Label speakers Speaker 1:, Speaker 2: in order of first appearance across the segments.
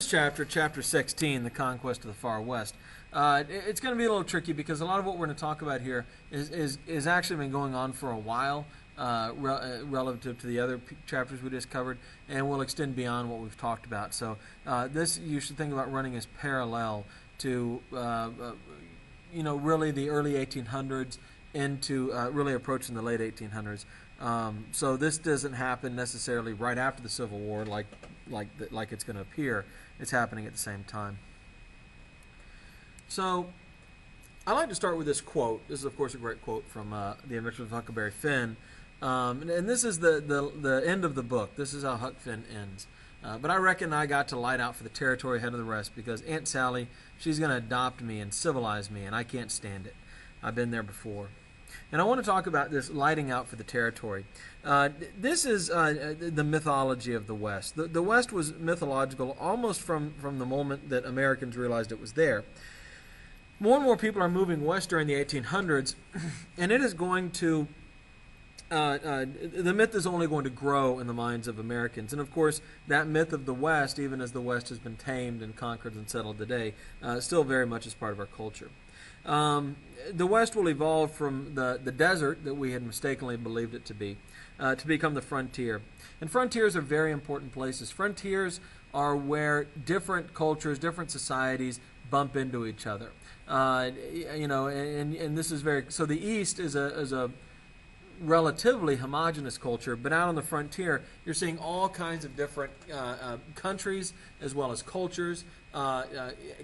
Speaker 1: next chapter, chapter 16, the conquest of the far west, it's going to be a little tricky because a lot of what we're going to talk about here is actually been going on for a while relative to the other chapters we just covered, and will extend beyond what we've talked about. So this you should think about running as parallel to really the early 1800s into really approaching the late 1800s. So this doesn't happen necessarily right after the Civil War like it's going to appear. It's happening at the same time. So I like to start with this quote. This is, of course, a great quote from The Adventures of Huckleberry Finn. And this is the end of the book. This is how Huck Finn ends. But I reckon I got to light out for the territory ahead of the rest because Aunt Sally, she's going to adopt me and civilize me, and I can't stand it. I've been there before. And I want to talk about this lighting out for the territory. This is the mythology of the West. The West was mythological almost from the moment that Americans realized it was there. More and more people are moving west during the 1800s, and it is going to the myth is only going to grow in the minds of Americans. And of course, that myth of the West, even as the West has been tamed and conquered and settled today, still very much is part of our culture. The West will evolve from the desert that we had mistakenly believed it to become the frontier. And frontiers are very important places. Frontiers are where different cultures, different societies bump into each other. And this is very so. The East is a relatively homogenous culture, but out on the frontier, you're seeing all kinds of different countries as well as cultures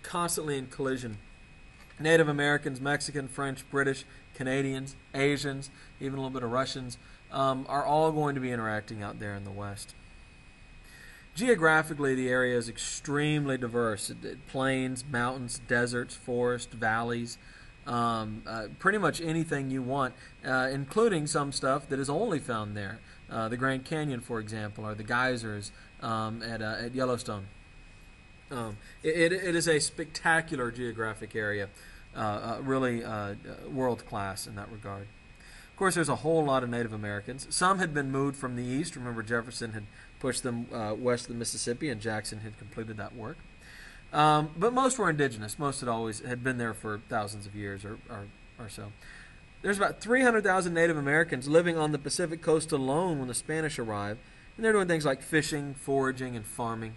Speaker 1: constantly in collision. Native Americans, Mexican, French, British, Canadians, Asians, even a little bit of Russians, are all going to be interacting out there in the West. Geographically, the area is extremely diverse. Plains, mountains, deserts, forests, valleys, pretty much anything you want, including some stuff that is only found there. The Grand Canyon, for example, or the geysers at Yellowstone. It is a spectacular geographic area, really world-class in that regard. Of course, there's a whole lot of Native Americans. Some had been moved from the east. Remember, Jefferson had pushed them west of the Mississippi, and Jackson had completed that work. But most were indigenous. Most had been there for thousands of years or so. There's about 300,000 Native Americans living on the Pacific coast alone when the Spanish arrived, and they're doing things like fishing, foraging, and farming.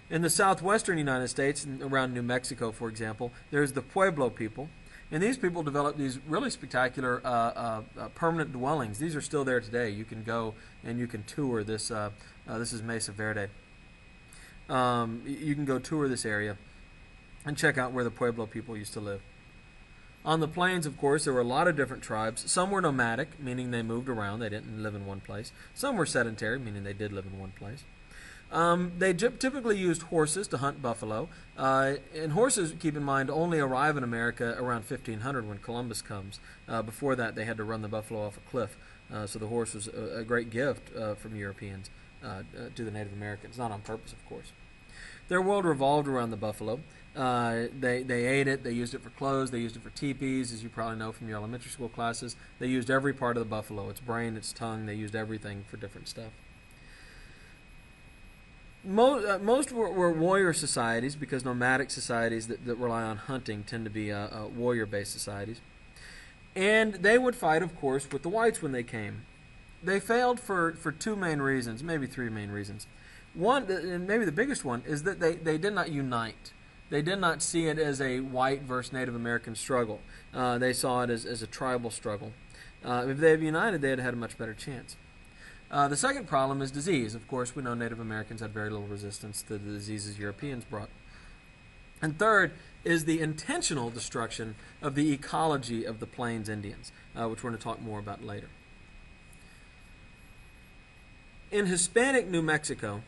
Speaker 1: In the southwestern United States, around New Mexico, for example, there's the Pueblo people. And these people developed these really spectacular permanent dwellings. These are still there today. You can go and you can tour this. This is Mesa Verde. You can go tour this area and check out where the Pueblo people used to live. On the plains, of course, there were a lot of different tribes. Some were nomadic, meaning they moved around. They didn't live in one place. Some were sedentary, meaning they did live in one place. They typically used horses to hunt buffalo, and horses, keep in mind, only arrive in America around 1500 when Columbus comes. Before that, they had to run the buffalo off a cliff, so the horse was a great gift from Europeans to the Native Americans, not on purpose, of course. Their world revolved around the buffalo. They ate it, they used it for clothes, they used it for teepees, as you probably know from your elementary school classes. They used every part of the buffalo, its brain, its tongue, they used everything for different stuff. Most were warrior societies because nomadic societies that rely on hunting tend to be warrior-based societies. And they would fight, of course, with the whites when they came. They failed for two main reasons, maybe three main reasons. One, and maybe the biggest one, is that they did not unite. They did not see it as a white versus Native American struggle. They saw it as a tribal struggle. If they had united, they had had a much better chance. The second problem is disease. Of course, we know Native Americans had very little resistance to the diseases Europeans brought. And third is the intentional destruction of the ecology of the Plains Indians, which we're going to talk more about later. In Hispanic New Mexico,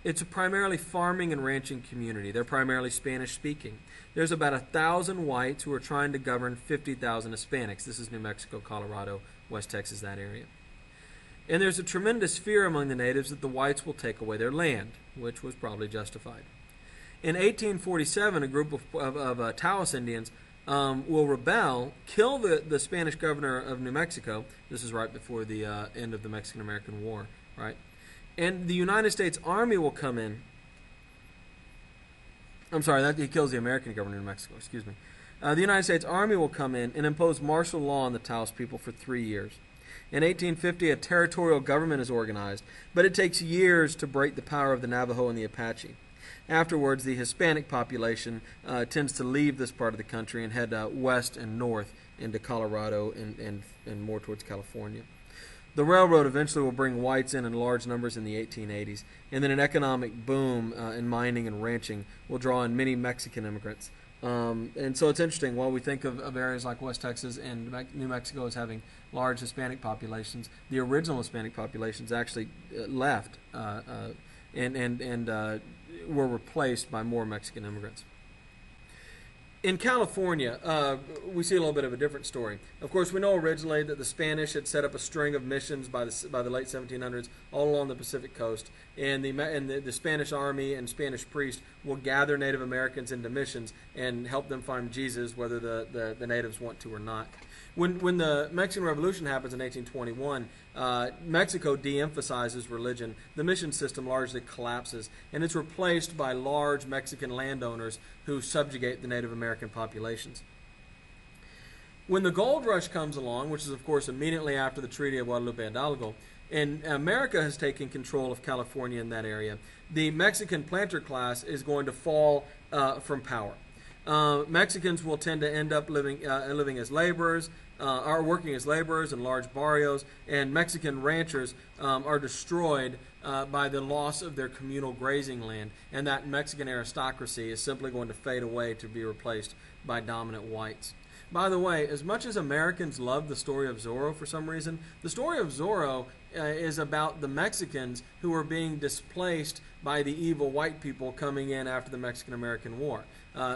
Speaker 1: it's a primarily farming and ranching community. They're primarily Spanish-speaking. There's about 1,000 whites who are trying to govern 50,000 Hispanics. This is New Mexico, Colorado, West Texas, that area. And there's a tremendous fear among the natives that the whites will take away their land, which was probably justified. In 1847, a group of Taos Indians will rebel, kill the Spanish governor of New Mexico. This is right before the end of the Mexican-American War, right? And the United States Army will come in I'm sorry, that he kills the American governor in Mexico. Excuse me. The United States Army will come in and impose martial law on the Taos people for 3 years. In 1850, a territorial government is organized, but it takes years to break the power of the Navajo and the Apache. Afterwards, the Hispanic population tends to leave this part of the country and head west and north into Colorado and more towards California. The railroad eventually will bring whites in large numbers in the 1880s, and then an economic boom in mining and ranching will draw in many Mexican immigrants. And so it's interesting, while we think of areas like West Texas and New Mexico as having large Hispanic populations, the original Hispanic populations actually left and were replaced by more Mexican immigrants. In California, we see a little bit of a different story. Of course, we know originally that the Spanish had set up a string of missions by the late 1700s all along the Pacific coast, and the Spanish army and Spanish priests will gather Native Americans into missions and help them find Jesus, whether the natives want to or not. When the Mexican Revolution happens in 1821, Mexico de-emphasizes religion. The mission system largely collapses, and it's replaced by large Mexican landowners who subjugate the Native American populations. When the gold rush comes along, which is, of course, immediately after the Treaty of Guadalupe Hidalgo, and America has taken control of California in that area, the Mexican planter class is going to fall from power. Mexicans will tend to end up living as laborers, are working as laborers in large barrios, and Mexican ranchers are destroyed by the loss of their communal grazing land, and that Mexican aristocracy is simply going to fade away to be replaced by dominant whites. By the way, as much as Americans love the story of Zorro for some reason, the story of Zorro is about the Mexicans who are being displaced by the evil white people coming in after the Mexican-American War.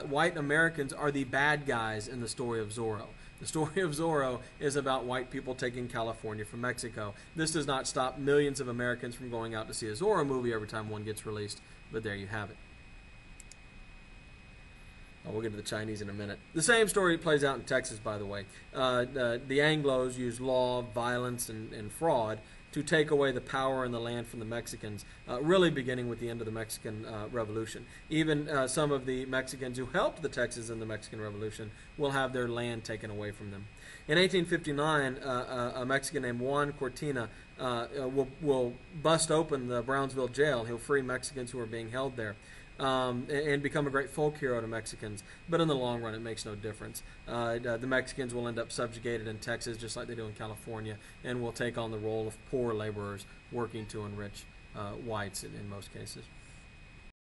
Speaker 1: White Americans are the bad guys in the story of Zorro. The story of Zorro is about white people taking California from Mexico. This does not stop millions of Americans from going out to see a Zorro movie every time one gets released, but there you have it. We'll get to the Chinese in a minute. The same story plays out in Texas, by the way. The Anglos use law, violence, and fraud to take away the power and the land from the Mexicans, really beginning with the end of the Mexican Revolution. Even some of the Mexicans who helped the Texans in the Mexican Revolution will have their land taken away from them. In 1859, a Mexican named Juan Cortina will bust open the Brownsville jail. He'll free Mexicans who are being held there. And become a great folk hero to Mexicans. But in the long run, it makes no difference. The Mexicans will end up subjugated in Texas just like they do in California, and will take on the role of poor laborers working to enrich whites in most cases.